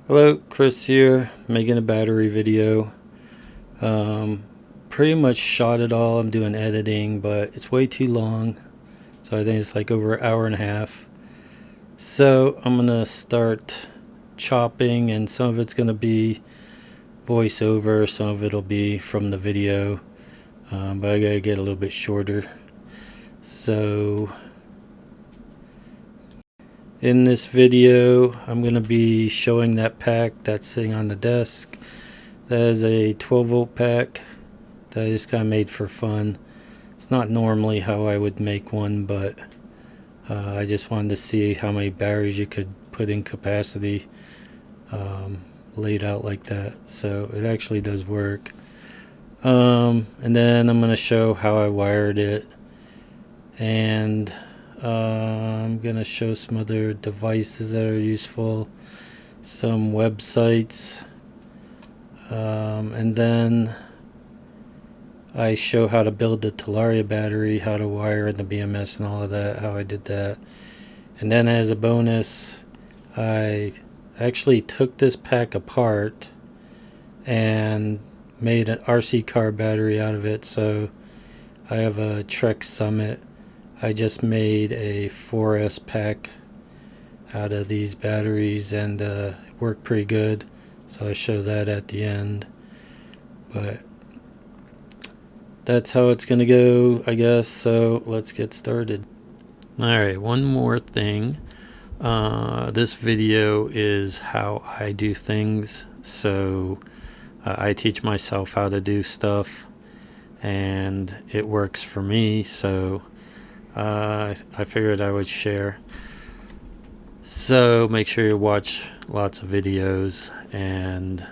Hello, Chris here, making a battery video. Um, Pretty much shot it all. I'm doing editing, but it's way too long. So I think it's like over an hour and a half. So I'm gonna start chopping, and some of it's gonna be voiceover, some of it'll be from the video. But I gotta get a little bit shorter. So in this video, I'm gonna be showing that pack that's sitting on the desk. That is a 12 volt pack that I just kind of made for fun. It's not normally how I would make one, but I just wanted to see how many batteries you could put in capacity laid out like that. So it actually does work. And then I'm going to show how I wired it, and I'm going to show some other devices that are useful, some websites, and then I show how to build the Talaria battery, how to wire in the BMS and all of that, how I did that. And then as a bonus, I actually took this pack apart and made an RC car battery out of it. So I have a Trek Summit. I just made a 4S pack out of these batteries, and it worked pretty good. So I show that at the end. But that's how it's gonna go, I guess. So let's get started. Alright, one more thing. This video is how I do things. So I teach myself how to do stuff, and it works for me. So I figured I would share. So make sure you watch lots of videos, and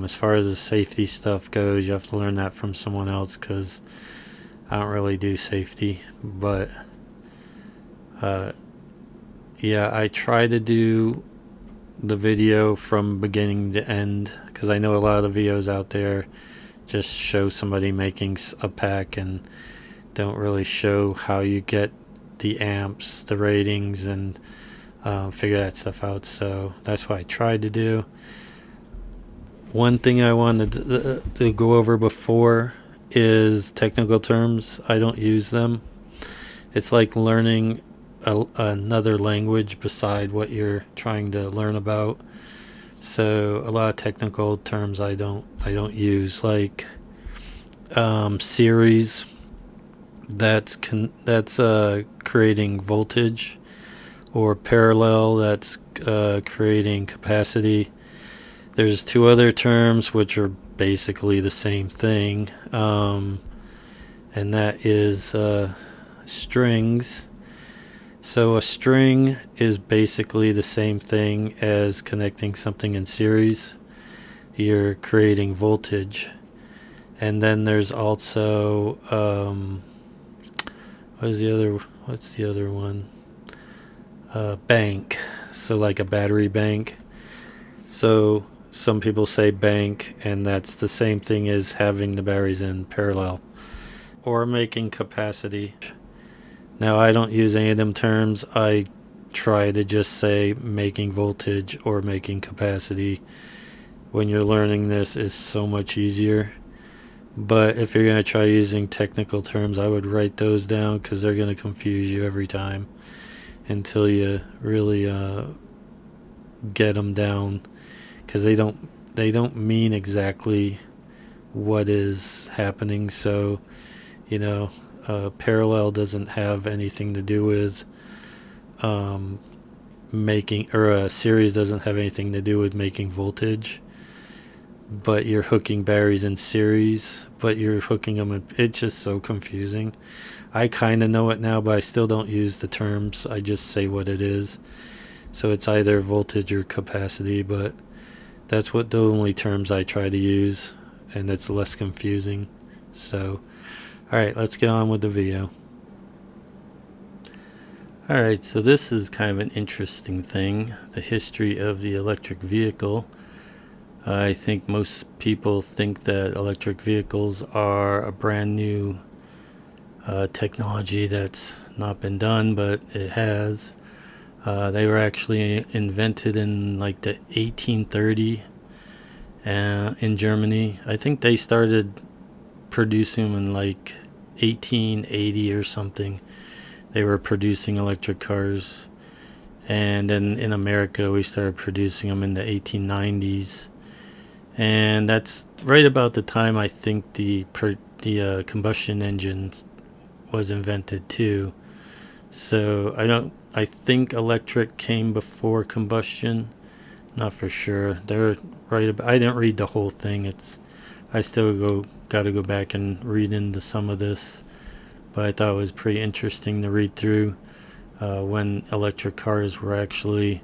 as far as the safety stuff goes, you have to learn that from someone else, because I don't really do safety. But yeah, I try to do the video from beginning to end, because I know a lot of the videos out there just show somebody making a pack and don't really show how you get the amps, the ratings, and figure that stuff out. So that's what I tried to do. One thing I wanted to go over before is technical terms. I don't use them. It's like learning another language beside what you're trying to learn about. So a lot of technical terms I don't use, like series. That's creating voltage, or parallel, that's creating capacity. There's two other terms which are basically the same thing, and that is strings. So a string is basically the same thing as connecting something in series. You're creating voltage. And then there's also what's the other one? Bank. So like a battery bank. So some people say bank, and that's the same thing as having the batteries in parallel. Or making capacity. Now I don't use any of them terms. I try to just say making voltage or making capacity. When you're learning this, is so much easier. But if you're going to try using technical terms, I would write those down, because they're going to confuse you every time until you really get them down, because they don't mean exactly what is happening. So parallel doesn't have anything to do with making, or a series doesn't have anything to do with making voltage. But you're hooking batteries in series, but you're hooking them in, it's just so confusing. I kind of know it now, but I still don't use the terms. I just say what it is. So it's either voltage or capacity, but that's what the only terms I try to use, and it's less confusing. So alright, let's get on with the video. Alright, so this is kind of an interesting thing, the history of the electric vehicle. I think most people think that electric vehicles are a brand new technology that's not been done, but it has. They were actually invented in like the 1830 in Germany. I think they started producing them in like 1880 or something. They were producing electric cars. And then in America, we started producing them in the 1890s. And that's right about the time I think the combustion engine was invented too. So I think electric came before combustion. Not for sure. They're right about, I didn't read the whole thing. I still got to go back and read into some of this, but I thought it was pretty interesting to read through when electric cars were actually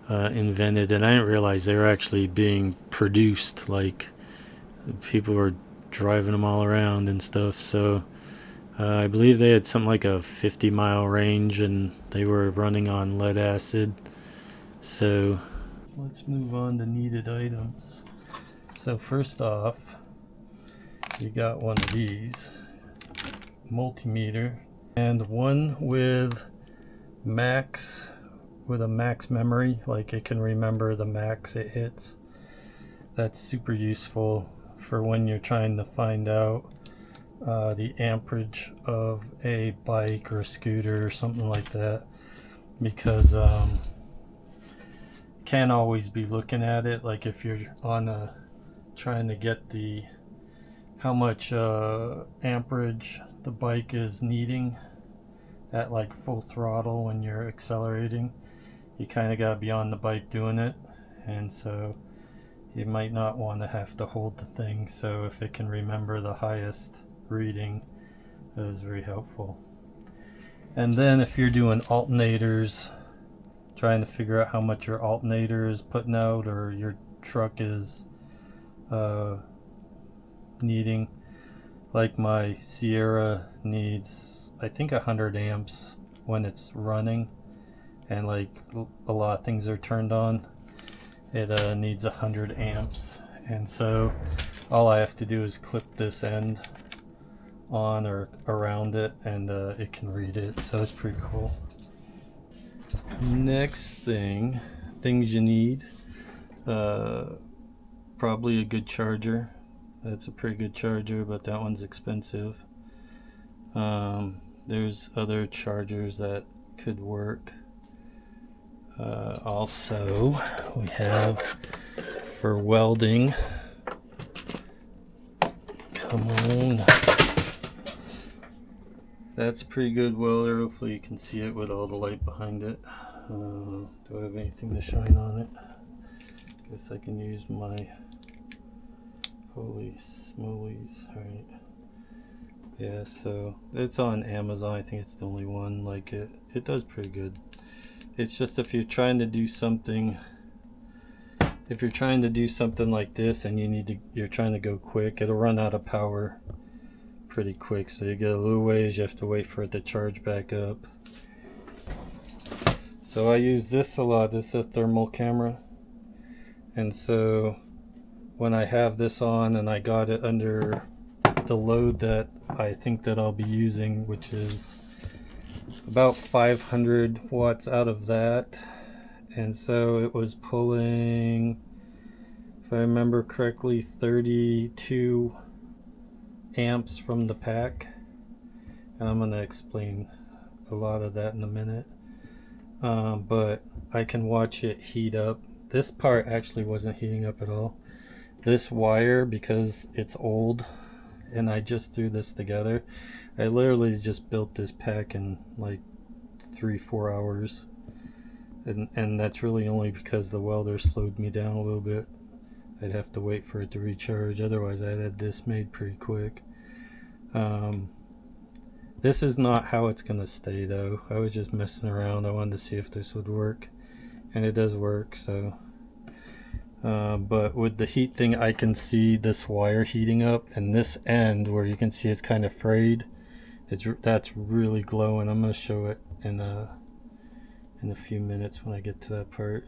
invented, and I didn't realize they were actually being produced. Like people were driving them all around and stuff. So I believe they had something like a 50-mile range, and they were running on lead acid. So let's move on to needed items. So first off, you got one of these multimeter and one with a max memory, like it can remember the max it hits. That's super useful for when you're trying to find out the amperage of a bike or a scooter or something like that, because can't always be looking at it. Like if you're trying to get the how much amperage the bike is needing at like full throttle when you're accelerating, you kind of got to be on the bike doing it, and so you might not want to have to hold the thing. So if it can remember the highest reading, that is very helpful. And then if you're doing alternators, trying to figure out how much your alternator is putting out or your truck is needing, like my Sierra needs I think 100 amps when it's running, and like a lot of things are turned on, it needs 100 amps, and so all I have to do is clip this end on or around it, and it can read it. So it's pretty cool. Next things you need, probably a good charger. That's a pretty good charger, but that one's expensive. There's other chargers that could work. Also, we have for welding, come on, that's a pretty good welder. Hopefully you can see it with all the light behind it. Do I have anything to shine on it? Guess I can use my, holy smolies. Alright, yeah, so it's on Amazon. I think it's the only one like it. It does pretty good. It's just if you're trying to do something like this and you're trying to go quick, it'll run out of power pretty quick. So you get a little ways, you have to wait for it to charge back up. So I use this a lot. This is a thermal camera, and so when I have this on and I got it under the load that I think that I'll be using, which is about 500 watts out of that, and so it was pulling, if I remember correctly, 32 amps from the pack, and I'm going to explain a lot of that in a minute. But I can watch it heat up. This part actually wasn't heating up at all. This wire, because it's old and I just threw this together, I literally just built this pack in like 3-4 hours, and that's really only because the welder slowed me down a little bit. I'd have to wait for it to recharge, otherwise I'd had this made pretty quick. This is not how it's gonna stay though. I was just messing around. I wanted to see if this would work, and it does work. So but with the heat thing, I can see this wire heating up, and this end where you can see it's kind of frayed, that's really glowing. I'm gonna show it in a few minutes when I get to that part.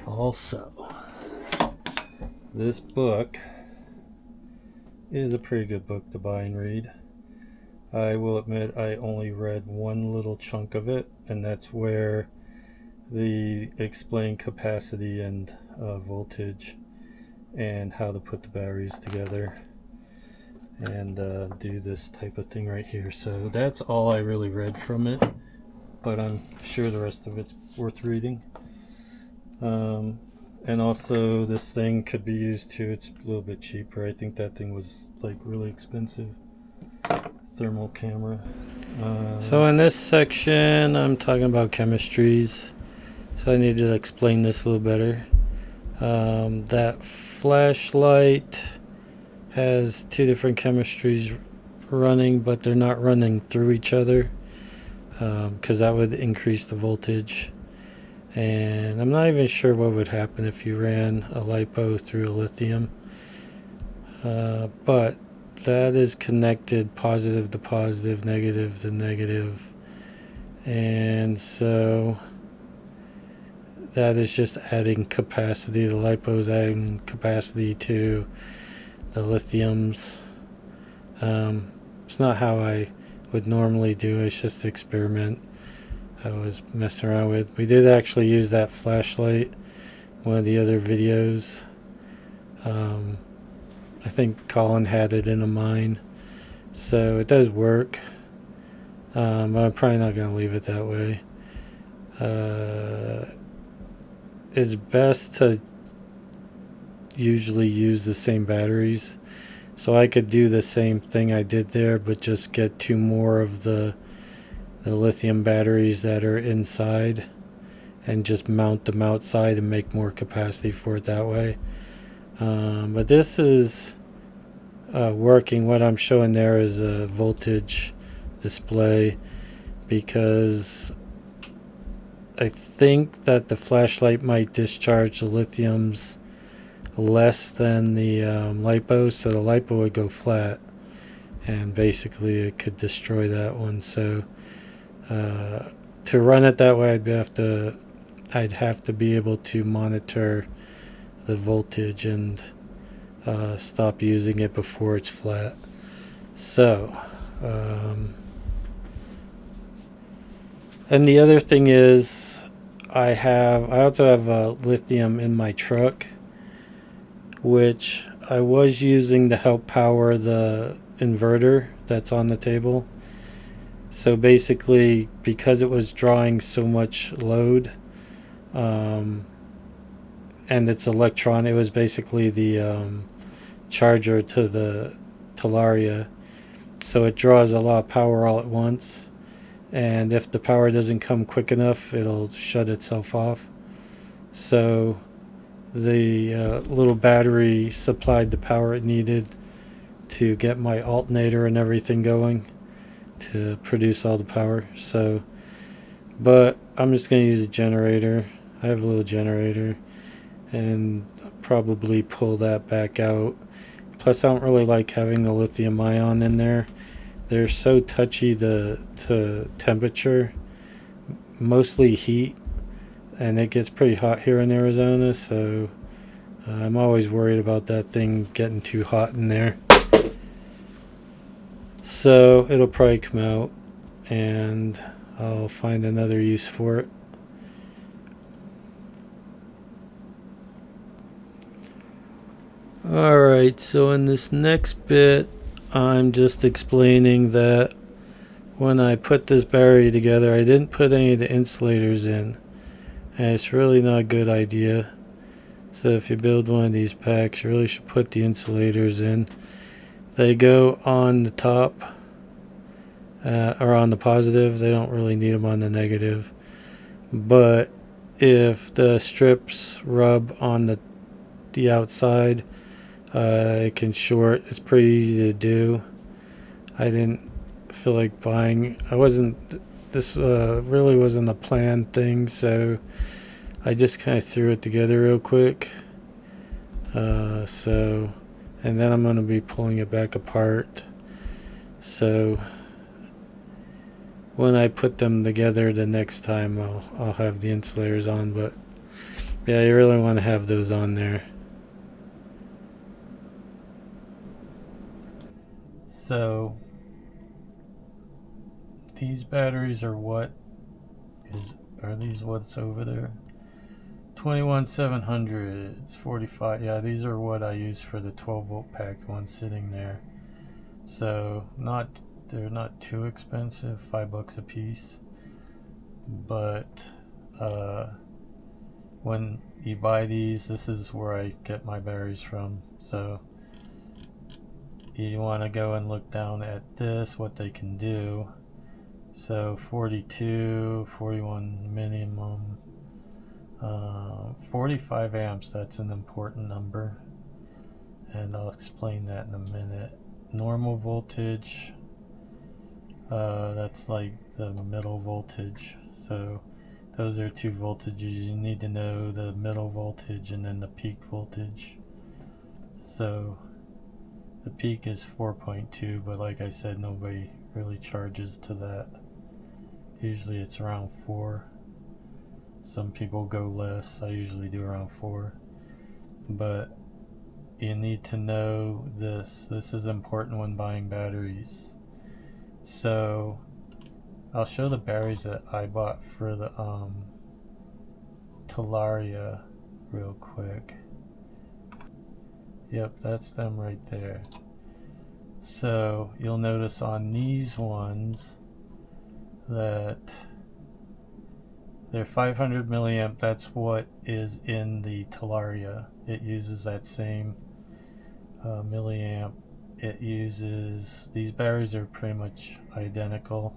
Also, this book is a pretty good book to buy and read. I will admit I only read one little chunk of it, and that's where they explain capacity and voltage and how to put the batteries together and do this type of thing right here. So that's all I really read from it, but I'm sure the rest of it's worth reading. And also this thing could be used too. It's a little bit cheaper. I think that thing was like really expensive. Thermal camera. So in this section I'm talking about chemistries, so I need to explain this a little better. That flashlight has two different chemistries running, but they're not running through each other, because that would increase the voltage. And I'm not even sure what would happen if you ran a LiPo through a lithium, but that is connected positive to positive, negative to negative, and so that is just adding capacity. The LiPo is adding capacity to the lithiums. It's not how I would normally do it. It's just an experiment I was messing around with. We did actually use that flashlight in one of the other videos. I think Colin had it in a mine, so it does work, but I'm probably not going to leave it that way. It's best to usually use the same batteries, so I could do the same thing I did there, but just get two more of the lithium batteries that are inside and just mount them outside and make more capacity for it that way. But this is working. What I'm showing there is a voltage display, because I think that the flashlight might discharge the lithiums less than the LiPo, so the LiPo would go flat and basically it could destroy that one. So to run it that way, I'd have to be able to monitor the voltage and stop using it before it's flat. So and the other thing is I also have lithium in my truck, which I was using to help power the inverter that's on the table. So basically, because it was drawing so much load, and it's electron, it was basically the charger to the Talaria. So it draws a lot of power all at once, and if the power doesn't come quick enough, it'll shut itself off. So the little battery supplied the power it needed to get my alternator and everything going to produce all the power. So, but I'm just going to use a generator. I have a little generator and probably pull that back out. Plus I don't really like having the lithium ion in there. They're so touchy to temperature, mostly heat, and it gets pretty hot here in Arizona, so I'm always worried about that thing getting too hot in there. So it'll probably come out and I'll find another use for it. Alright, so in this next bit I'm just explaining that when I put this battery together, I didn't put any of the insulators in, and it's really not a good idea. So if you build one of these packs, you really should put the insulators in. They go on the top, or on the positive. They don't really need them on the negative. But if the strips rub on the outside, it can short. It's pretty easy to do. I didn't feel like buying. This really wasn't a planned thing, so I just kind of threw it together real quick. And then I'm going to be pulling it back apart. So when I put them together the next time, I'll have the insulators on. But yeah, you really want to have those on there. So these batteries are what is are these what's over there? 21700, it's 45. Yeah, these are what I use for the 12 volt packed one sitting there. So they're not too expensive, $5 a piece. But when you buy these, this is where I get my batteries from. So you want to go and look down at this, what they can do. So 42, 41 minimum, 45 amps, that's an important number, and I'll explain that in a minute. Normal voltage, that's like the middle voltage. So those are two voltages. You need to know the middle voltage and then the peak voltage. So the peak is 4.2, but like I said, nobody really charges to that. Usually it's around 4. Some people go less. I usually do around 4. But you need to know this. This is important when buying batteries. So I'll show the batteries that I bought for the Talaria real quick. Yep, that's them right there. So you'll notice on these ones that they're 500 milliamp. That's what is in the Talaria. It uses that same milliamp. It uses, these batteries are pretty much identical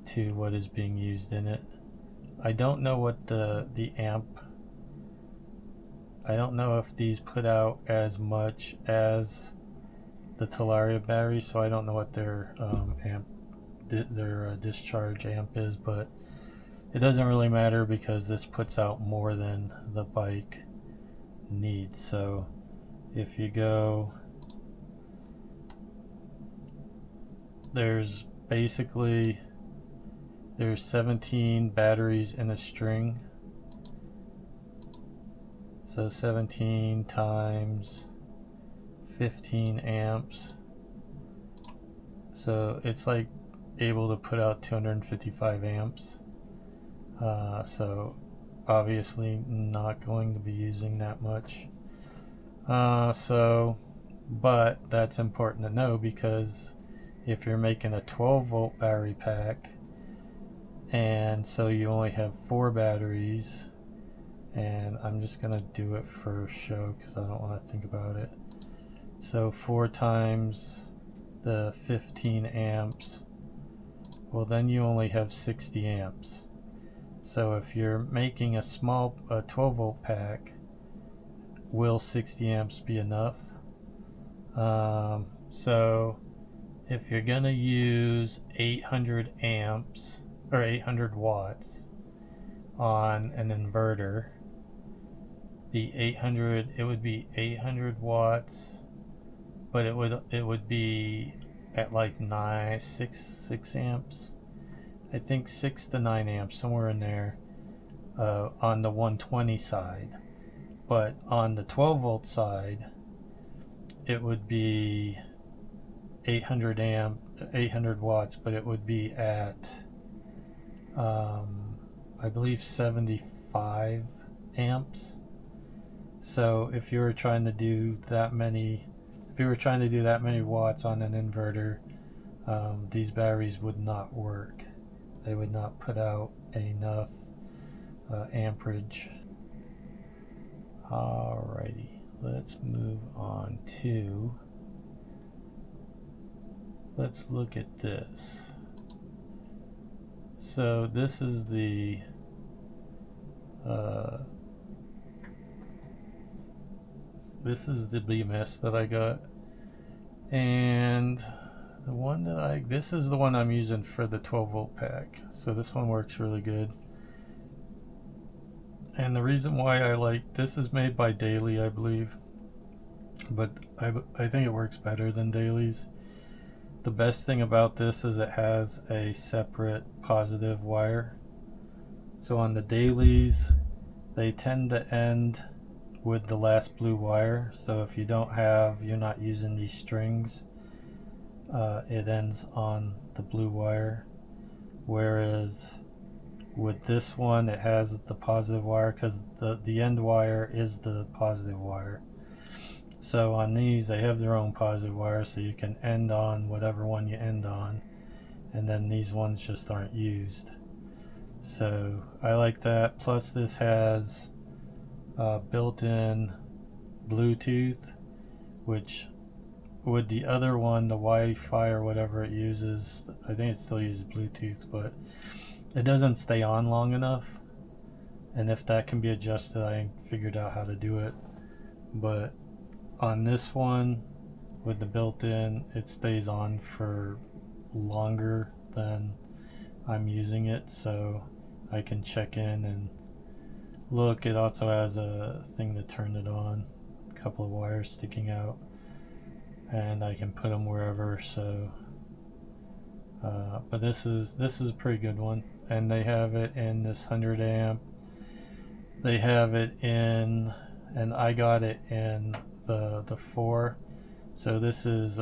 to what is being used in it. I don't know what the amp, I don't know if these put out as much as the Talaria battery, so I don't know what their discharge amp is, but it doesn't really matter because this puts out more than the bike needs. So if you go, there's 17 batteries in a string. So 17 times 15 amps. So it's like able to put out 255 amps. So obviously not going to be using that much. But that's important to know, because if you're making a 12 volt battery pack, and so you only have 4 batteries, and I'm just gonna do it for show because I don't want to think about it. So 4 times the 15 amps, well then you only have 60 amps. So if you're making a 12 volt pack, will 60 amps be enough? So if you're gonna use 800 amps or 800 watts on an inverter, it would be 800 watts, but it would be at like 6 amps. I think 6 to 9 amps, somewhere in there, on the 120 side. But on the 12 volt side, it would be 800 watts, but it would be at I believe 75 amps. So if you were trying to do that many watts on an inverter, these batteries would not work. They would not put out enough amperage. Alrighty, let's move on to, let's look at this. So this is the BMS that I got, and the one that this is the one I'm using for the 12 volt pack. So this one works really good. And the reason why I like this is made by Daily, I believe, but I think it works better than Daily's. The best thing about this is it has a separate positive wire. So on the Dailies, they tend to end with the last blue wire. So if you're not using these strings, it ends on the blue wire. Whereas With this one, it has the positive wire because the end wire is the positive wire. So on these, they have their own positive wire, so you can end on whatever one you end on, and then these ones just aren't used. So I like that. Plus this has built-in Bluetooth, which with the other one, the Wi-Fi or whatever it uses, I think it still uses Bluetooth, but it doesn't stay on long enough. And if that can be adjusted, I figured out how to do it. But on this one, with the built-in, it stays on for longer than I'm using it, so I can check in and look. It also has a thing to turn it on, a couple of wires sticking out, and I can put them wherever. So but this is a pretty good one, and they have it in this 100 amp. They have it in, and I got it in the 4. So this is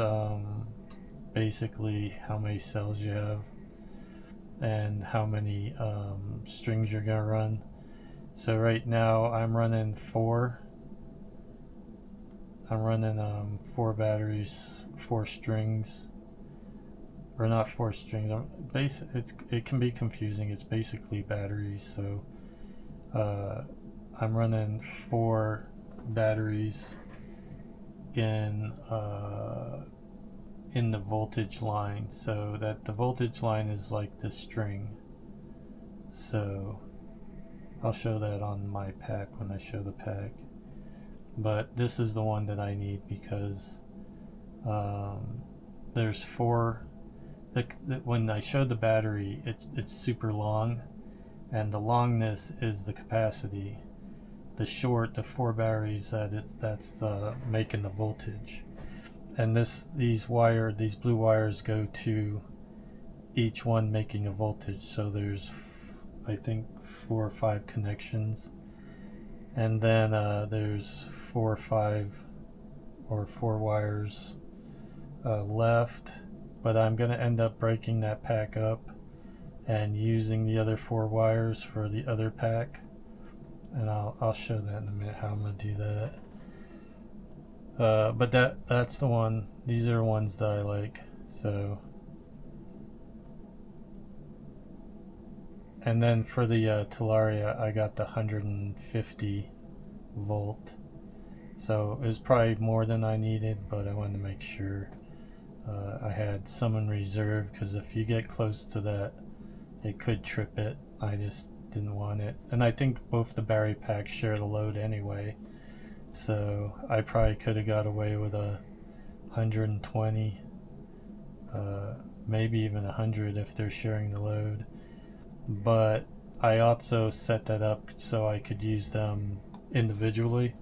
basically how many cells you have and how many strings you're gonna run. So right now I'm running 4. I'm running 4 batteries, 4 strings, or not 4 strings. It can be confusing. It's basically batteries. So I'm running 4 batteries in the voltage line, so that the voltage line is like the string. So I'll show that on my pack when I show the pack, but this is the one that I need because there's 4. When I showed the battery, it's super long, and the longness is the capacity. The 4 batteries, that's the making the voltage. And these blue wires go to each one making a voltage. So there's, I think, 4 or 5 connections, and then there's 4 or 5 or 4 wires left. But I'm gonna end up breaking that pack up and using the other 4 wires for the other pack, and I'll show that in a minute how I'm gonna do that. But that's the one. These are the ones that I like. So, and then for the Talaria, I got the 150 volt. So it was probably more than I needed, but I wanted to make sure I had some in reserve, because if you get close to that, it could trip it. I just didn't want it. And I think both the battery packs share the load anyway. So I probably could have got away with a 120, maybe even 100 if they're sharing the load. But I also set that up so I could use them individually.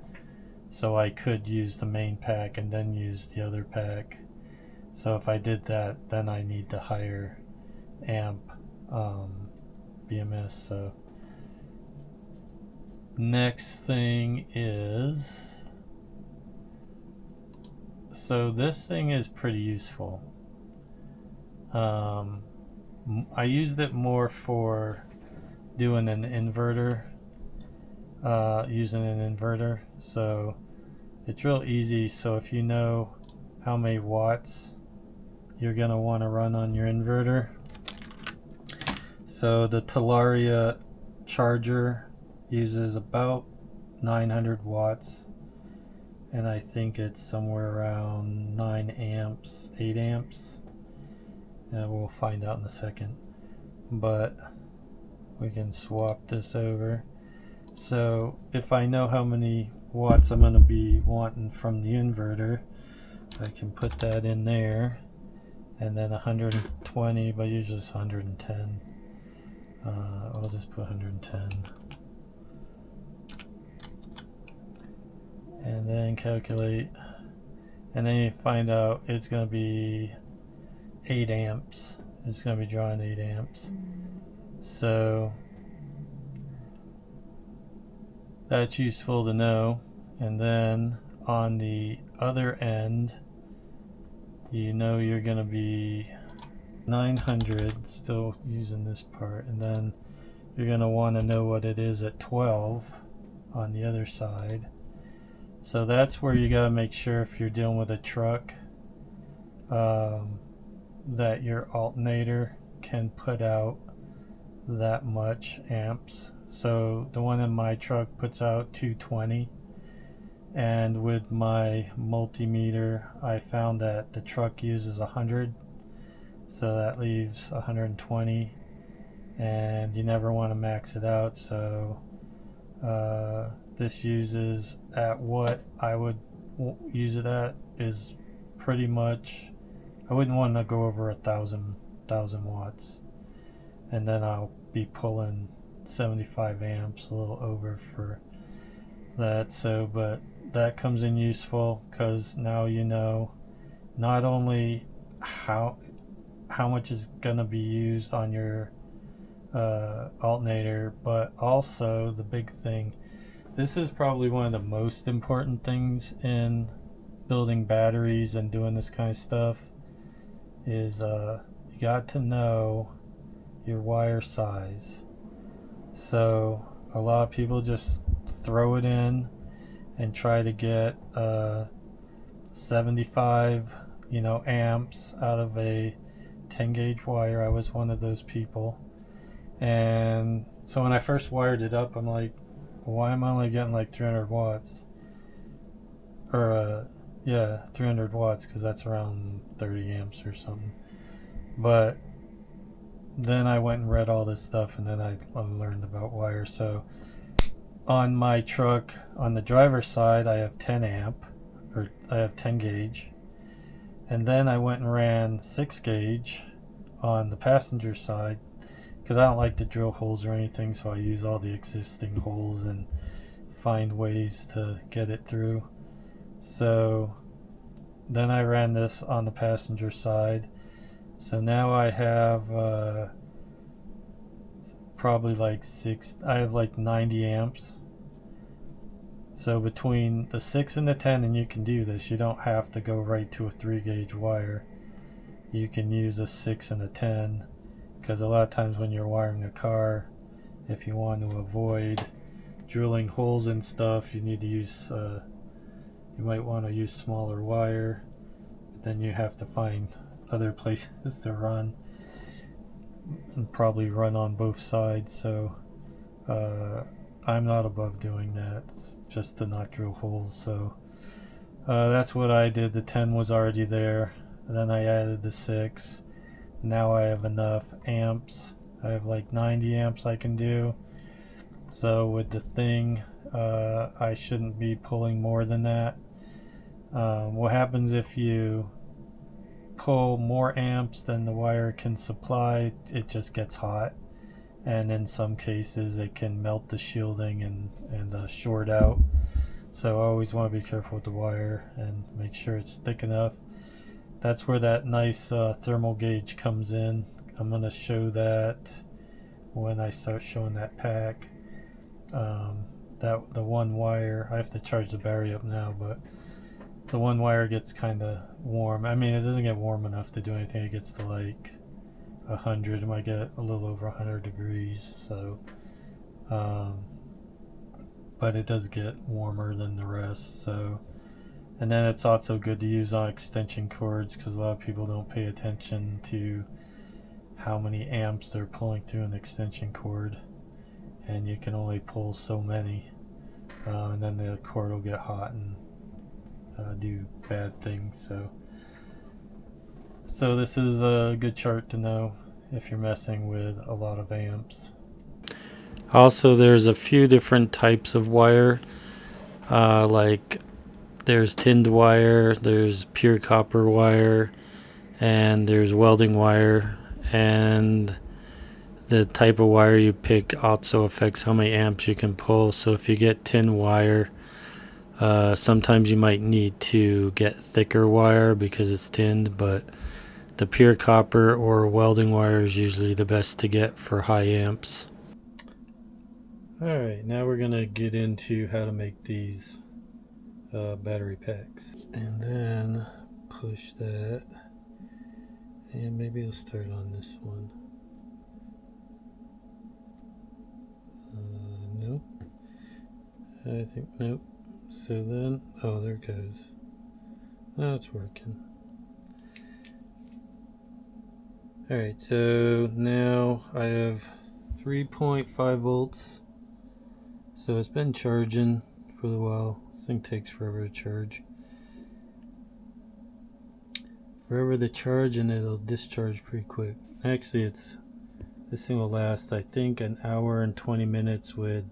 So I could use the main pack and then use the other pack. So if I did that, then I need the higher amp BMS. So next thing is, so this thing is pretty useful. I used it more for doing an inverter, using an inverter. So it's real easy. So if you know how many watts you're gonna want to run on your inverter. So the Talaria charger uses about 900 watts, and I think it's somewhere around 9 amps, 8 amps. We'll find out in a second, but we can swap this over. So if I know how many watts I'm going to be wanting from the inverter, I can put that in there, and then 120, but usually it's 110. I'll just put 110. And then calculate, and then you find out it's going to be 8 amps. It's going to be drawing 8 amps. So that's useful to know. And then on the other end, you know you're going to be 900, still using this part, and then you're going to want to know what it is at 12 on the other side. So that's where you got to make sure, if you're dealing with a truck, that your alternator can put out that much amps. So the one in my truck puts out 220, and with my multimeter I found that the truck uses 100, so that leaves 120, and you never want to max it out. So this uses at what I would use it at is pretty much, I wouldn't want to go over 1,000 watts, and then I'll be pulling 75 amps, a little over for that. So but that comes in useful, because now you know not only how much is going to be used on your alternator, but also the big thing, this is probably one of the most important things in building batteries and doing this kind of stuff, is you got to know your wire size. So a lot of people just throw it in and try to get 75 amps out of a 10 gauge wire. I was one of those people, and so when I first wired it up, I'm like, why am I only getting like 300 watts, or 300 watts, because that's around 30 amps or something. But then I went and read all this stuff, and then I learned about wire. So on my truck, on the driver's side, I have 10 amp, or I have 10 gauge, and then I went and ran 6 gauge on the passenger side, because I don't like to drill holes or anything, so I use all the existing holes and find ways to get it through. So then I ran this on the passenger side. So now I have probably like I have like 90 amps. So between the 6 and the 10, and you can do this, you don't have to go right to a 3 gauge wire. You can use a 6 and a 10, because a lot of times when you're wiring a car, if you want to avoid drilling holes and stuff, you need to use you might want to use smaller wire. Then you have to find other places to run, and probably run on both sides. So I'm not above doing that. It's just to not drill holes. So that's what I did. The 10 was already there, and then I added the 6. Now I have enough amps. I have like 90 amps I can do. So with the thing, I shouldn't be pulling more than that. What happens if you pull more amps than the wire can supply? It just gets hot, and in some cases it can melt the shielding and short out. So I always want to be careful with the wire and make sure it's thick enough. That's where that nice thermal gauge comes in. I'm going to show that when I start showing that pack. The one wire, I have to charge the battery up now, but the one wire gets kind of warm. I mean, it doesn't get warm enough to do anything. It gets to like 100. It might get a little over 100 degrees. So, but it does get warmer than the rest. So, and then it's also good to use on extension cords, because a lot of people don't pay attention to how many amps they're pulling through an extension cord, and you can only pull so many, and then the cord will get hot and do bad things. So this is a good chart to know if you're messing with a lot of amps. Also, there's a few different types of wire, like there's tinned wire, there's pure copper wire, and there's welding wire, and the type of wire you pick also affects how many amps you can pull. So if you get tin wire, sometimes you might need to get thicker wire because it's tinned, but the pure copper or welding wire is usually the best to get for high amps. Alright, now we're going to get into how to make these battery packs. And then push that, and maybe I'll start on this one. No. I think, nope. So then, oh, there it goes. Now it's working. Alright, so now I have 3.5 volts. So it's been charging for a while. This thing takes forever to charge. Forever to charge, and it'll discharge pretty quick. Actually, this thing will last, I think, an hour and 20 minutes with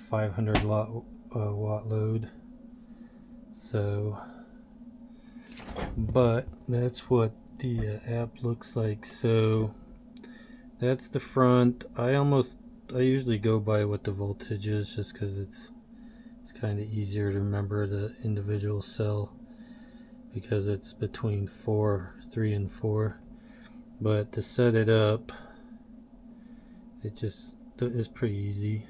500 watt load. So, but that's what the app looks like. So that's the front. I usually go by what the voltage is, just because it's kind of easier to remember the individual cell, because it's between 3 and 4. But to set it up, it just is pretty easy.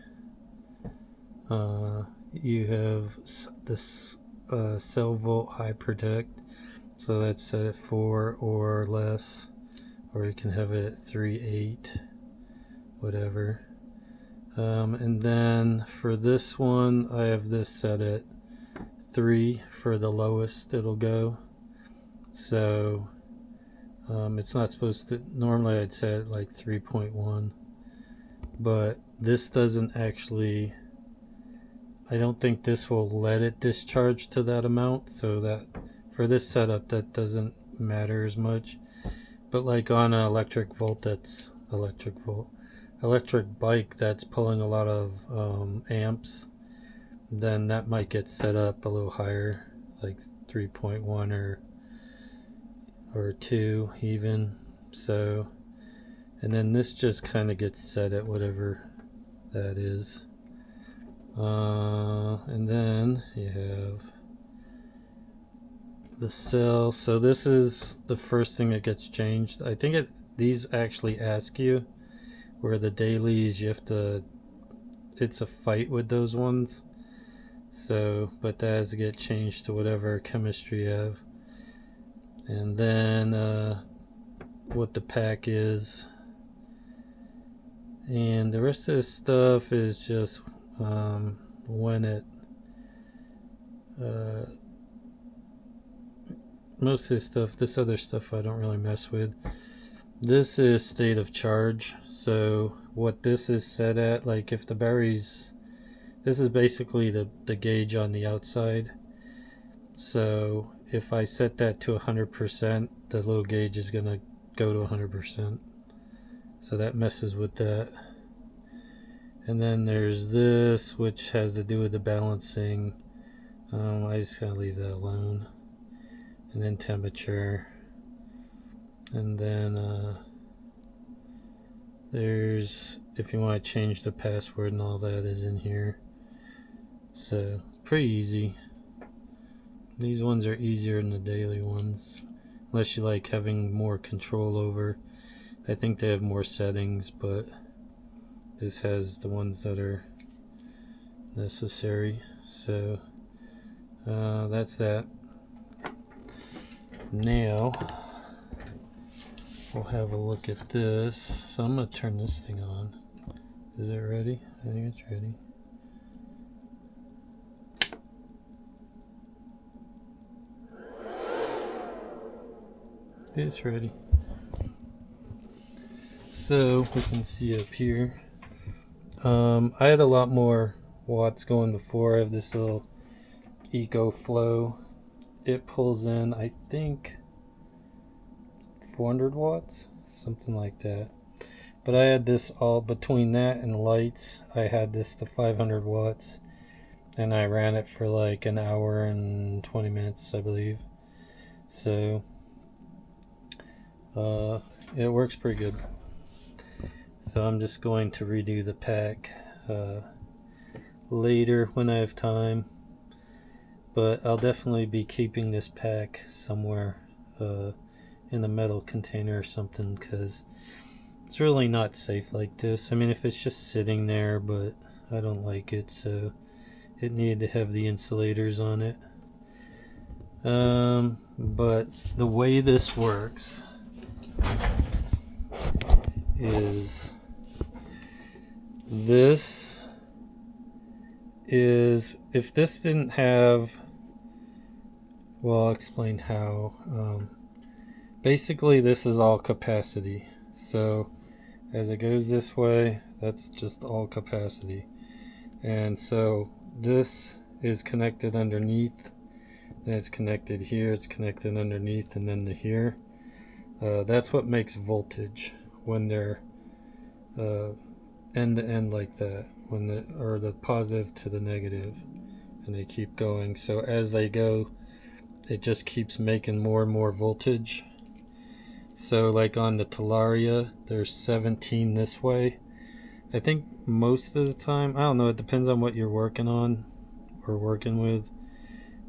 You have this cell volt high protect, so that's set at 4 or less, or you can have it at 3, 8, whatever. And then for this one, I have this set at 3 for the lowest it'll go. So it's not supposed to, normally I'd set it like 3.1, but this doesn't actually, I don't think this will let it discharge to that amount, so that for this setup that doesn't matter as much. But like on an electric bike that's pulling a lot of amps, then that might get set up a little higher, like 3.1 or 2 even. So, and then this just kind of gets set at whatever that is. And then you have the cell. So this is the first thing that gets changed. I think these actually ask you, where the dailies, you have to, it's a fight with those ones. So, but that has to get changed to whatever chemistry you have. And then what the pack is. And the rest of this stuff is just when it most of this stuff, this other stuff I don't really mess with. This is state of charge. So what this is set at, like if the batteries, this is basically the gauge on the outside. So if I set that to 100%, the little gauge is gonna go to 100%. So that messes with that. And then there's this, which has to do with the balancing. I just gotta leave that alone. And then temperature. And then there's, if you want to change the password and all that is in here. So pretty easy. These ones are easier than the daily ones, unless you like having more control over. I think they have more settings, but this has the ones that are necessary. So that's that. Now we'll have a look at this. So I'm gonna turn this thing on. Is it ready? I think it's ready. It's ready. So we can see up here. I had a lot more watts going before. I have this little EcoFlow. It pulls in, I think, 400 watts, something like that. But I had this all between that and lights. I had this to 500 watts, and I ran it for like an hour and 20 minutes, I believe. So it works pretty good. So I'm just going to redo the pack later when I have time, but I'll definitely be keeping this pack somewhere in a metal container or something, because it's really not safe like this. I mean, if it's just sitting there, but I don't like it, so it needed to have the insulators on it. But the way this works is This is, if this didn't have, well, I'll explain how. Basically, this is all capacity. So as it goes this way, that's just all capacity. And so this is connected underneath, then it's connected here, it's connected underneath, and then to here. That's what makes voltage when they're end to end like that, when the positive to the negative, and they keep going. So as they go, it just keeps making more and more voltage. So like on the Talaria, there's 17 this way. I think most of the time, I don't know, it depends on what you're working on or working with.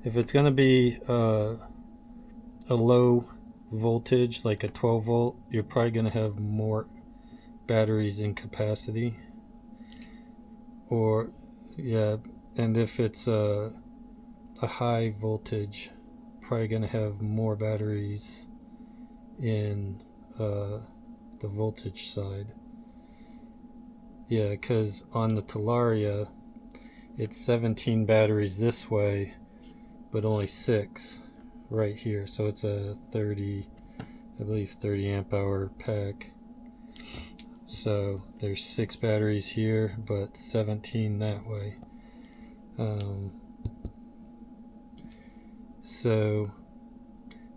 If it's going to be a low voltage, like a 12 volt, you're probably going to have more batteries in capacity. Or, yeah, and if it's a high voltage, probably going to have more batteries in the voltage side. Yeah, because on the Talaria, it's 17 batteries this way, but only 6 right here. So it's a 30, I believe 30 amp hour pack. So there's 6 batteries here, but 17 that way. So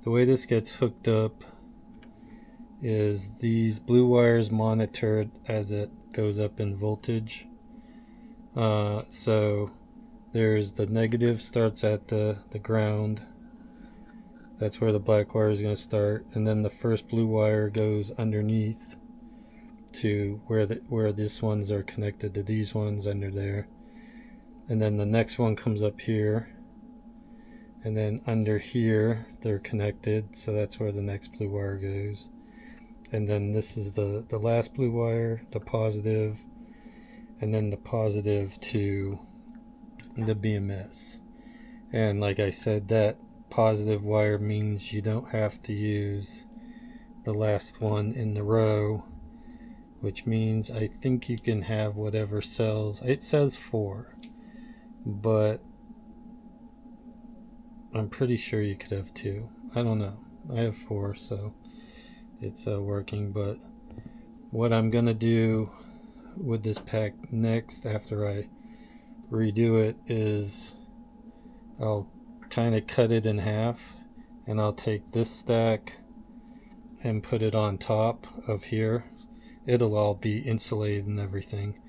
the way this gets hooked up is these blue wires monitored as it goes up in voltage. So there's the negative starts at the ground. That's where the black wire is going to start, and then the first blue wire goes underneath to where these ones are connected to these ones under there, and then the next one comes up here, and then under here they're connected, so that's where the next blue wire goes. And then this is the last blue wire, the positive, and then the positive to the BMS. And like I said, that positive wire means you don't have to use the last one in the row, which means I think you can have whatever cells. It says 4, but I'm pretty sure you could have 2. I don't know. I have 4, so it's working. But what I'm gonna do with this pack next, after I redo it, is I'll kind of cut it in half, and I'll take this stack and put it on top of here. It'll all be insulated and everything,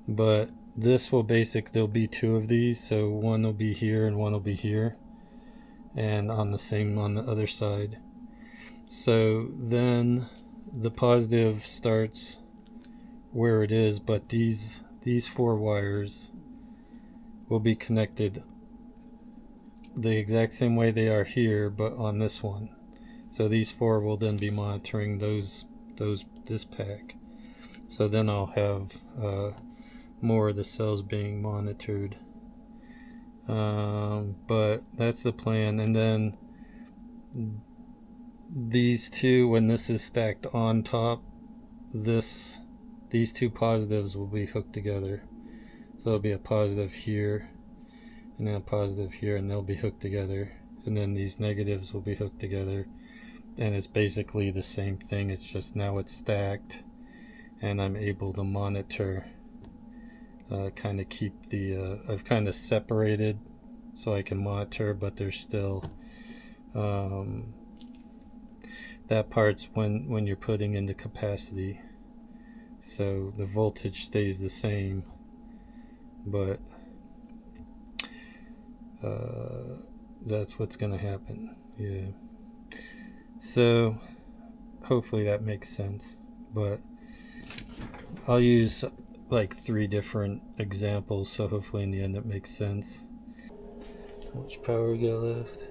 but this will there'll be 2 of these, so one will be here and one will be here, and on the other side. So then the positive starts where it is, but these 4 wires will be connected the exact same way they are here, but on this one. So these 4 will then be monitoring this pack. So then I'll have more of the cells being monitored. But that's the plan. And then these 2, when this is stacked on top, these 2 positives will be hooked together. So there'll be a positive here and then a positive here, and they'll be hooked together, and then these negatives will be hooked together, and it's basically the same thing. It's just now it's stacked, and I'm able to monitor, kind of keep the I've kind of separated so I can monitor, but there's still that part's when you're putting into capacity, so the voltage stays the same, but that's what's gonna happen. Yeah, so hopefully that makes sense, but I'll use like 3 different examples, so hopefully in the end it makes sense. How much power we got left?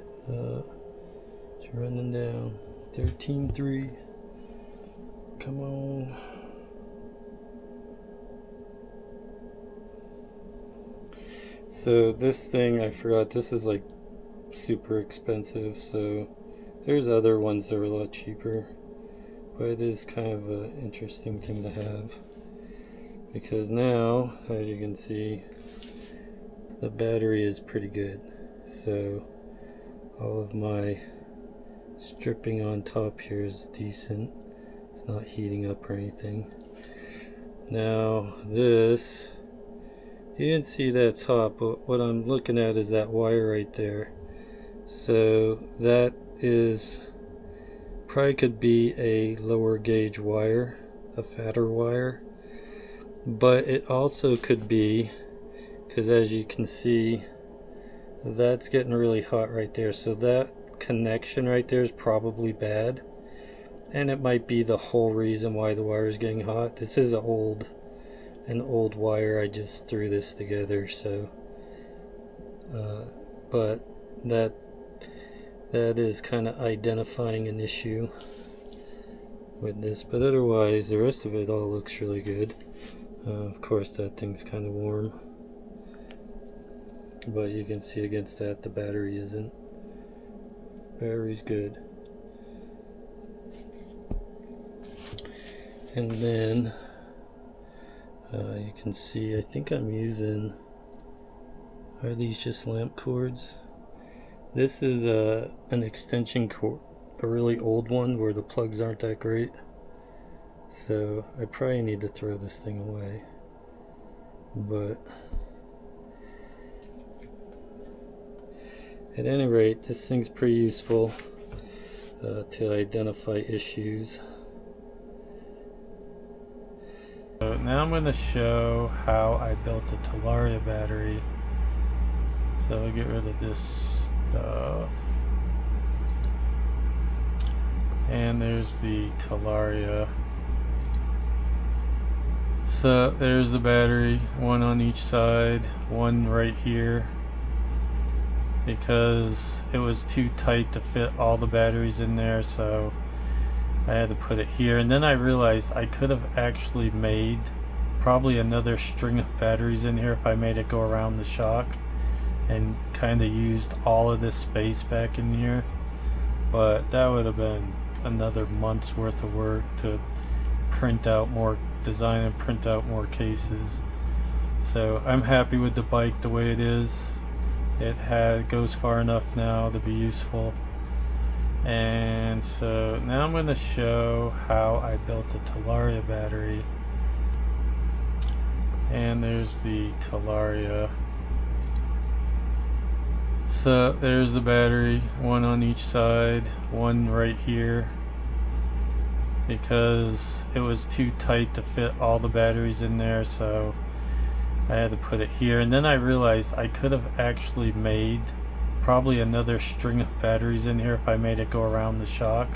It's running down. 13.3. Come on. So this thing, I forgot, this is like super expensive, so there's other ones that are a lot cheaper, but it is kind of an interesting thing to have. because now, as you can see, the battery is pretty good. So all of my stripping on top here is decent. It's not heating up or anything. Now this, you didn't see that top, but what I'm looking at is that wire right there. So that is probably could be a lower gauge wire, a fatter wire, but it also could be, because as you can see, that's getting really hot right there. So that connection right there is probably bad, and it might be the whole reason why the wire is getting hot. This is an old wire. I just threw this together, so but that is kind of identifying an issue with this. But otherwise, the rest of it all looks really good. Of course, that thing's kind of warm, but you can see against that the battery isn't. Battery's good. And then you can see, I think I'm using, are these just lamp cords? This is an extension cord, a really old one where the plugs aren't that great. So I probably need to throw this thing away. But at any rate, this thing's pretty useful to identify issues. So now I'm going to show how I built the Talaria battery. So I'll get rid of this stuff. And there's the Talaria. So there's the battery, one on each side, one right here, because it was too tight to fit all the batteries in there, so I had to put it here. And then I realized I could have actually made probably another string of batteries in here if I made it go around the shock and kind of used all of this space back in here, but that would have been another month's worth of work to print out more, design and print out more cases. So I'm happy with the bike the way it is. It goes far enough now to be useful. And so now I'm going to show how I built the Talaria battery. And there's the Talaria. So there's the battery, one on each side, one right here, because it was too tight to fit all the batteries in there, so I had to put it here. And then I realized I could have actually made probably another string of batteries in here if I made it go around the shock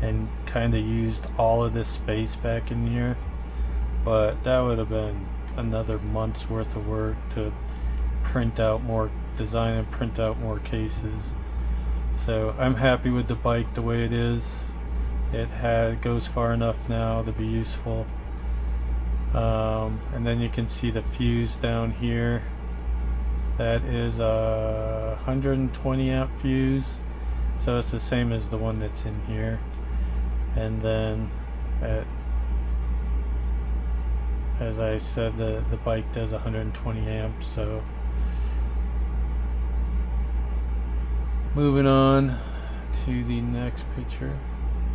and kind of used all of this space back in here, but that would have been another month's worth of work to print out more, design and print out more cases. So I'm happy with the bike the way it is. It goes far enough now to be useful. And then you can see the fuse down here. That is a 120 amp fuse, so it's the same as the one that's in here. And then as I said, the bike does 120 amps. So moving on to the next picture.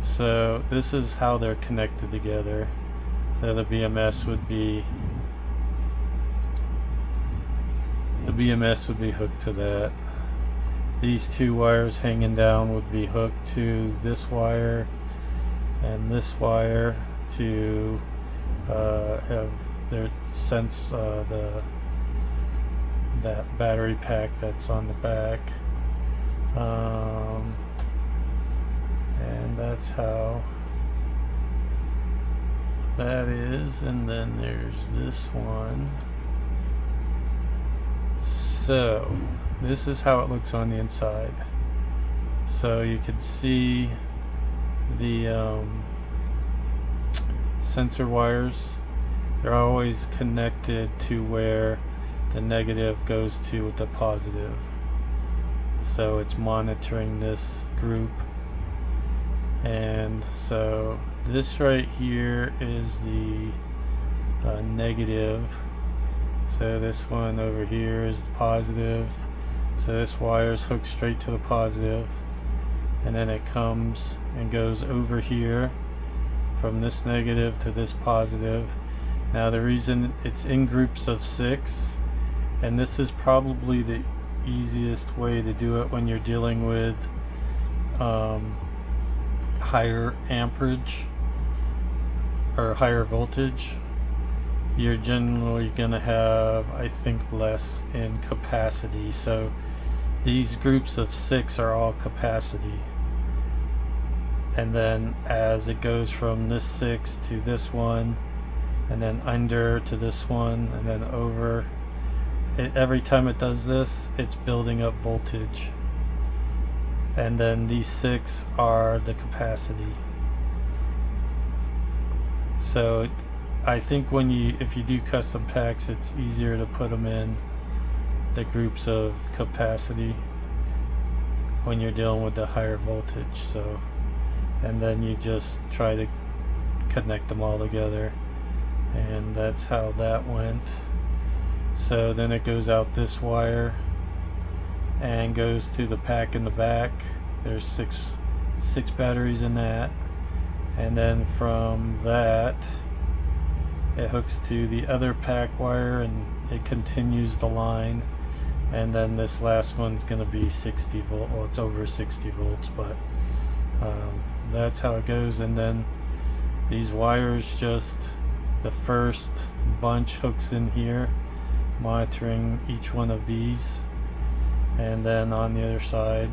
So this is how they're connected together. So the BMS would be hooked to that. These two wires hanging down would be hooked to this wire and this wire to have their sense that battery pack that's on the back. And that's how that is. And then there's this one. So this is how it looks on the inside. So you can see the sensor wires. They're always connected to where the negative goes to the positive. So it's monitoring this group. And so this right here is the negative. So this one over here is positive. So this wire is hooked straight to the positive, and then it comes and goes over here from this negative to this positive. Now the reason it's in groups of 6, and this is probably the easiest way to do it when you're dealing with higher amperage or higher voltage, you're generally gonna have, I think, less in capacity. So these groups of 6 are all capacity, and then as it goes from this 6 to this one, and then under to this one, and then over, every time it does this, it's building up voltage, and then these 6 are the capacity. So I think if you do custom packs, it's easier to put them in the groups of capacity when you're dealing with the higher voltage. So, and then you just try to connect them all together, and that's how that went. So then it goes out this wire and goes to the pack in the back. There's six batteries in that, and then from that it hooks to the other pack wire and it continues the line, and then this last one's going to be 60 volt. Well, it's over 60 volts, but that's how it goes. And then these wires, just the first bunch hooks in here, monitoring each one of these, and then on the other side.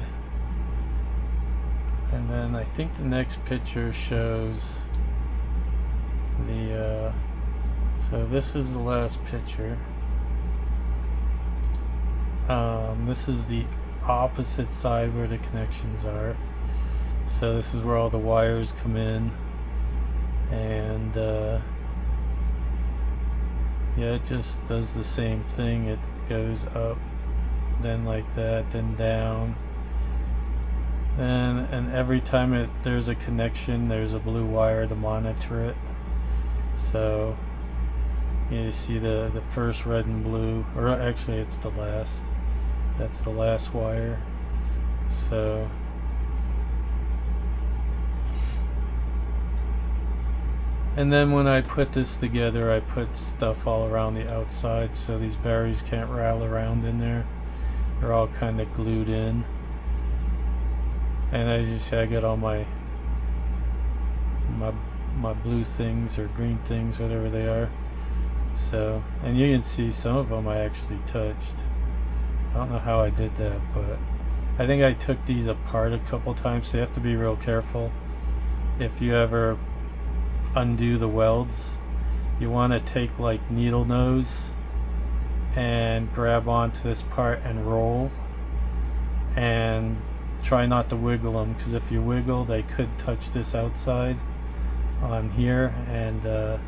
And then I think the next picture shows the so this is the last picture. This is the opposite side where the connections are. So this is where all the wires come in, and yeah, it just does the same thing. It goes up, then like that, then down, and every time there's a connection, there's a blue wire to monitor it. So you see the first red and blue, or actually it's the last. That's the last wire. So and then when I put this together, I put stuff all around the outside so these batteries can't rattle around in there. They're all kind of glued in. And as you see, I got all my blue things or green things, whatever they are. So, and you can see some of them I actually touched. I don't know how I did that, but I think I took these apart a couple times, so you have to be real careful. If you ever undo the welds, you want to take like needle nose and grab onto this part and roll, and try not to wiggle them, because if you wiggle, they could touch this outside on here and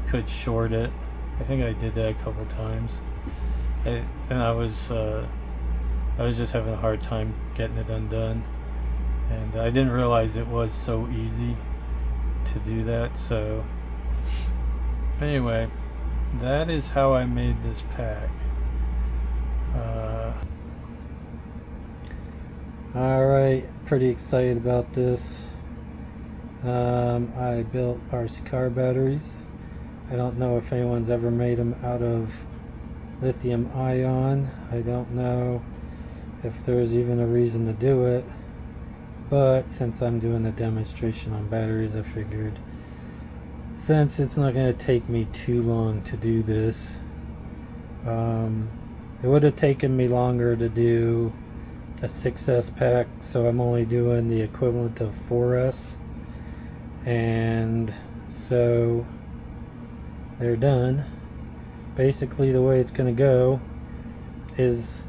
could short it. I think I did that a couple times, and I was just having a hard time getting it undone, and I didn't realize it was so easy to do that. So anyway, that is how I made this pack. Alright, pretty excited about this. I built RC car batteries. I don't know if anyone's ever made them out of lithium ion. I don't know if there's even a reason to do it, but since I'm doing a demonstration on batteries, I figured since it's not going to take me too long to do this, it would have taken me longer to do a 6S pack, so I'm only doing the equivalent of 4S, and so they're done. Basically the way it's going to go is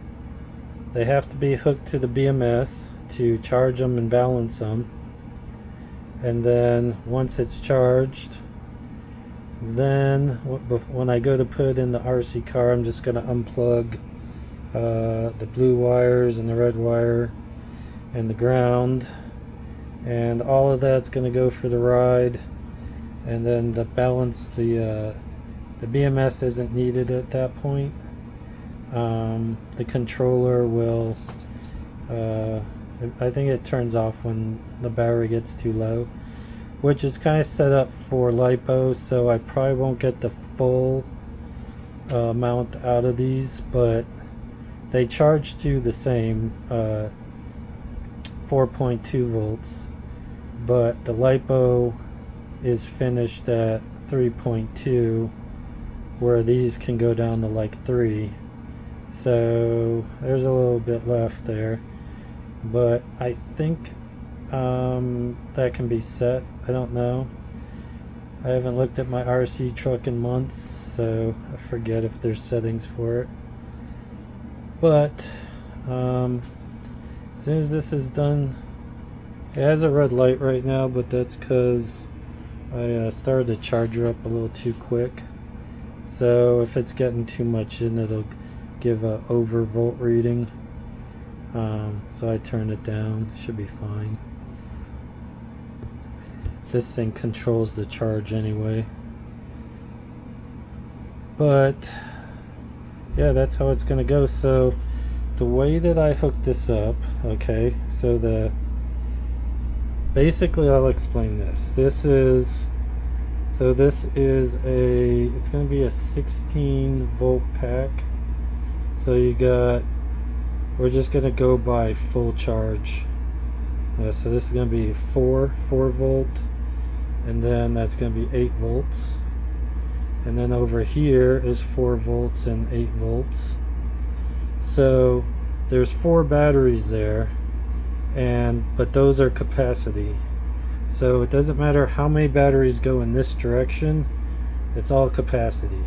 they have to be hooked to the BMS to charge them and balance them, and then once it's charged, then when I go to put in the RC car, I'm just going to unplug the blue wires and the red wire and the ground, and all of that's going to go for the ride, and then to balance the The BMS isn't needed at that point. The controller will, I think it turns off when the battery gets too low, which is kind of set up for LiPo, so I probably won't get the full amount out of these, but they charge to the same 4.2 volts, but the LiPo is finished at 3.2, where these can go down to like 3. So there's a little bit left there, but I think that can be set. I don't know. I haven't looked at my RC truck in months, so I forget if there's settings for it. But as soon as this is done, it has a red light right now, but that's because I started the charger up a little too quick. So if it's getting too much in, it'll give a overvolt reading. So I turned it down. Should be fine. This thing controls the charge anyway. But yeah, that's how it's gonna go. So the way that I hooked this up, okay, so basically I'll explain this. This is it's gonna be a 16 volt pack. So we're just gonna go by full charge. So this is gonna be 4 volt, and then that's gonna be 8 volts, and then over here is 4 volts and 8 volts. So there's 4 batteries there, but those are capacity. So it doesn't matter how many batteries go in this direction, it's all capacity.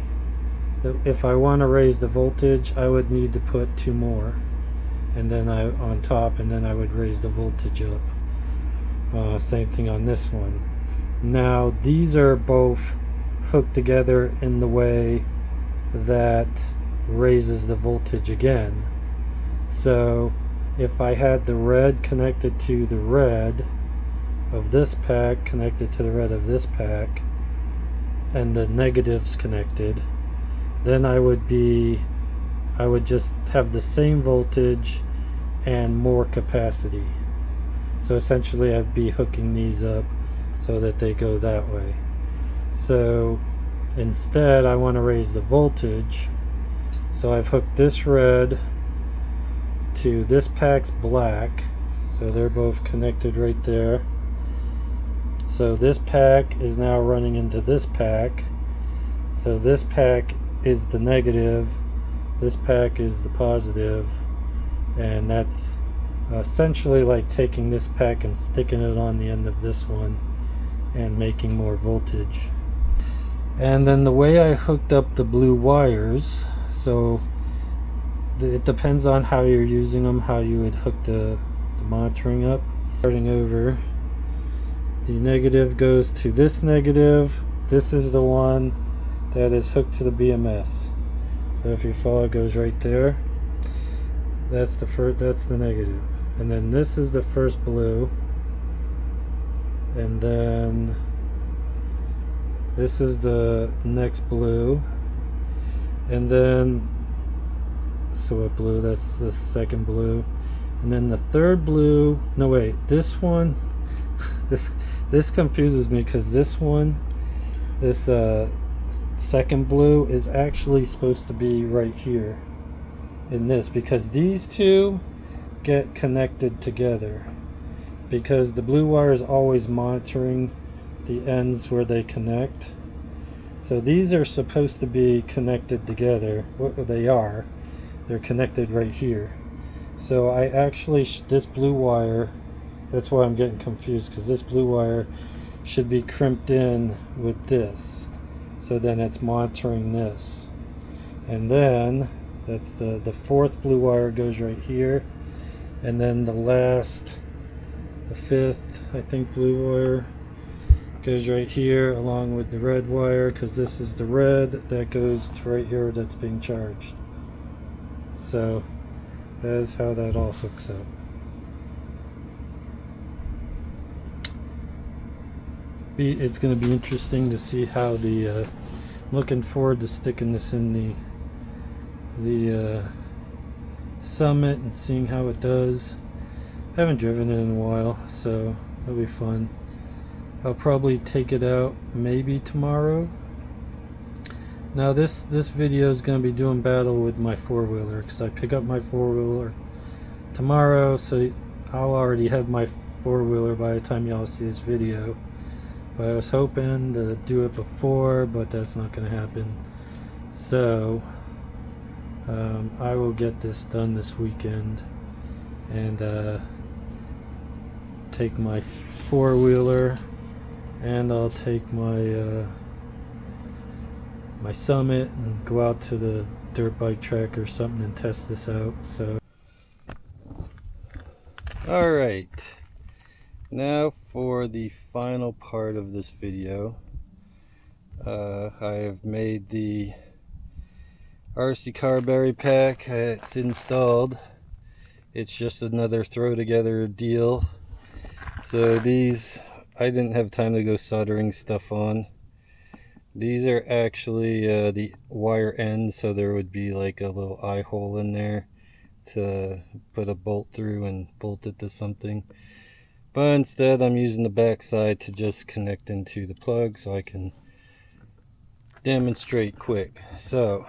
If I want to raise the voltage, I would need to put 2 more, and then on top, and then I would raise the voltage up. Same thing on this one. Now these are both hooked together in the way that raises the voltage again. So if I had the red connected to the red of this pack connected to the red of this pack, and the negatives connected, then I would just have the same voltage and more capacity. So essentially I'd be hooking these up so that they go that way. So instead I want to raise the voltage, so I've hooked this red to this pack's black, so they're both connected right there. So this pack is now running into this pack, so this pack is the negative, this pack is the positive, and that's essentially like taking this pack and sticking it on the end of this one and making more voltage. And then the way I hooked up the blue wires, so it depends on how you're using them, how you would hook the monitoring up. Starting over, the negative goes to this negative. This is the one that is hooked to the BMS. So if you follow, it goes right there. That's the negative. And then this is the first blue. And then this is the next blue. And then, so a blue, that's the second blue. And then the third blue, no wait, this one, this confuses me, because this one, this second blue is actually supposed to be right here in this, because these two get connected together, because the blue wire is always monitoring the ends where they connect. So these are supposed to be connected together. What they are, they're connected right here. So I actually this blue wire, that's why I'm getting confused, because this blue wire should be crimped in with this, so then it's monitoring this. And then that's the fourth blue wire goes right here, and then the fifth, I think, blue wire goes right here along with the red wire, because this is the red that goes to right here that's being charged. So that is how that all hooks up. It's going to be interesting to see how the I'm looking forward to sticking this in the Summit and seeing how it does. I haven't driven it in a while, so it'll be fun. I'll probably take it out maybe tomorrow. Now this video is going to be doing battle with my four-wheeler, because I pick up my four-wheeler tomorrow, so I'll already have my four-wheeler by the time y'all see this video. But I was hoping to do it before, but that's not going to happen. So I will get this done this weekend and take my four-wheeler, and I'll take my my Summit and go out to the dirt bike track or something and test this out. So alright, now for the final part of this video. I have made the RC car battery pack. It's installed. It's just another throw together deal. So these, I didn't have time to go soldering stuff on. These are actually the wire ends, so there would be like a little eye hole in there to put a bolt through and bolt it to something. But instead I'm using the back side to just connect into the plug so I can demonstrate quick. So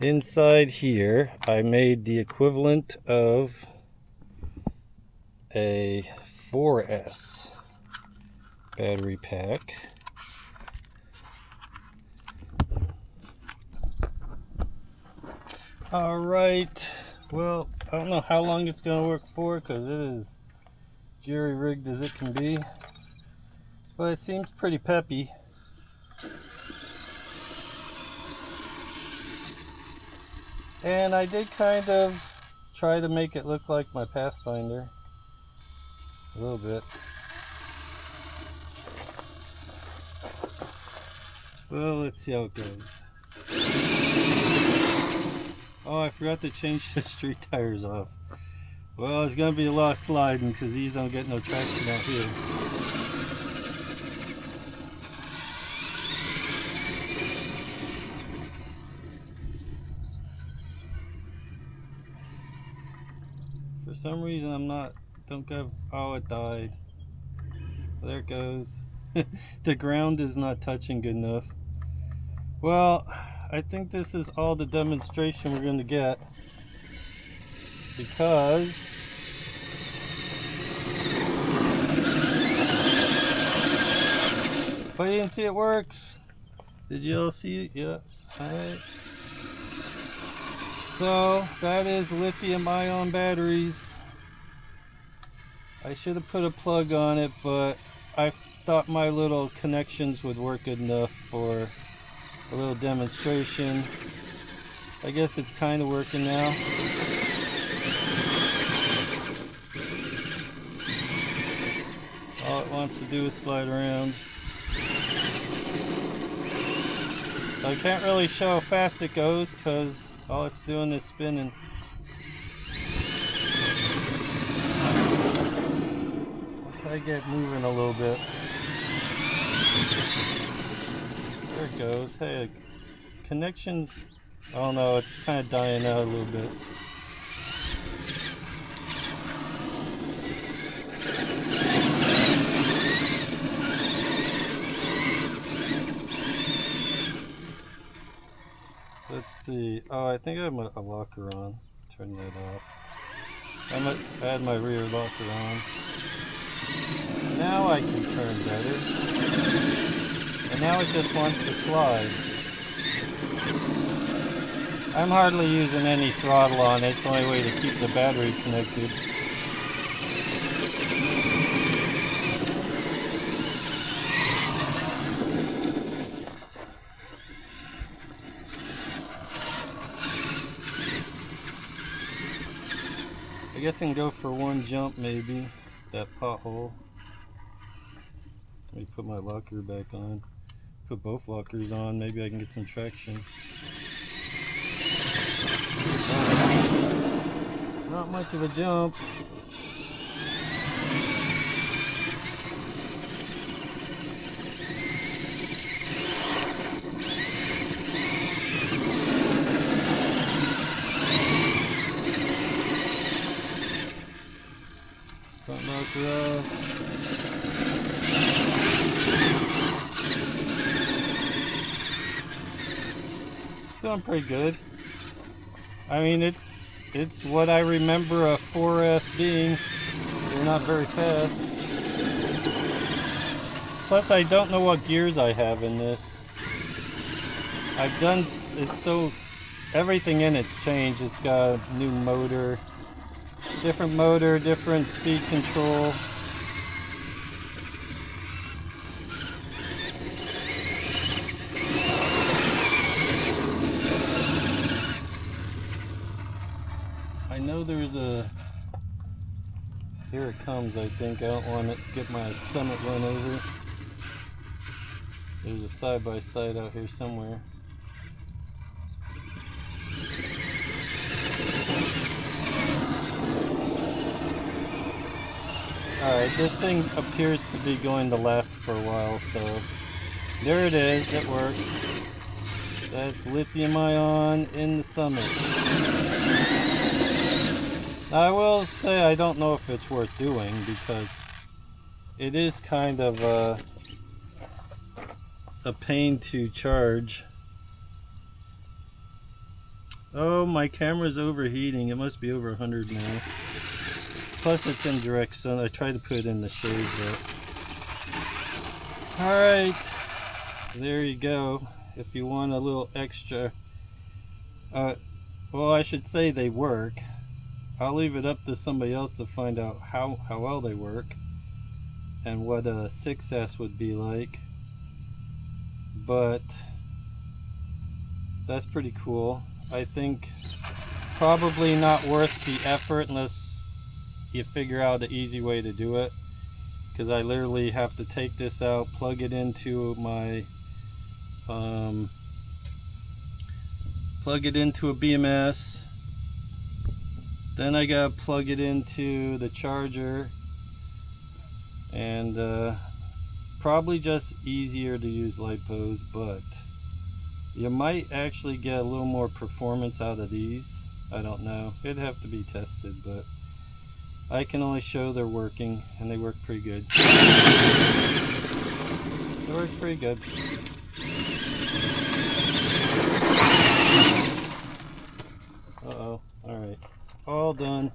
inside here I made the equivalent of a 4S battery pack. Alright, well, I don't know how long it's going to work for, because it is jury rigged as it can be, but it seems pretty peppy. And I did kind of try to make it look like my Pathfinder a little bit. Well, let's see how it goes. Oh, I forgot to change the street tires off. Well, it's going to be a lot of sliding because these don't get no traction out here. For some reason don't go, oh, it died. There it goes. The ground is not touching good enough. Well, I think this is all the demonstration we're going to get, because but you can see it works. Did you all see it? Yeah. Alright. So that is lithium-ion batteries. I should have put a plug on it, but I thought my little connections would work good enough for a little demonstration. I guess it's kind of working now. All it wants to do is slide around. I can't really show how fast it goes because all it's doing is spinning. Let's try to get moving a little bit. There it goes. Hey, connections, I don't know, it's kind of dying out a little bit. Let's see. Oh, I think I have a locker on. Turn that off. I might add my rear locker on. Now I can turn better. And now it just wants to slide. I'm hardly using any throttle on it. It's the only way to keep the battery connected. I guess I can go for one jump maybe. That pothole. Let me put my locker back on. Put both lockers on, maybe I can get some traction. Not much of a jump. Front motor off. Doing pretty good. I mean, it's what I remember a 4S being. They're not very fast. Plus, I don't know what gears I have in this. I've done it's so everything in it's changed. It's got a new motor, different speed control. I know there's a, here it comes, I think. I don't want to get my Summit run over. There's a side-by-side out here somewhere. Alright, this thing appears to be going to last for a while, so there it is, it works. That's lithium ion in the Summit. Now, I will say I don't know if it's worth doing because it is kind of a pain to charge. Oh, my camera's overheating. It must be over 100 now. Plus it's in direct sun. I tried to put it in the shade, but alright, there you go. If you want a little extra, well, I should say they work. I'll leave it up to somebody else to find out how well they work and what a 6S would be like. But that's pretty cool. I think probably not worth the effort unless you figure out the easy way to do it, because I literally have to take this out, plug it into my plug it into a BMS, then I gotta plug it into the charger, and probably just easier to use LiPos, but you might actually get a little more performance out of these. I don't know, it'd have to be tested, but I can only show they're working, and they work pretty good. It works pretty good. Uh-oh, alright. All done.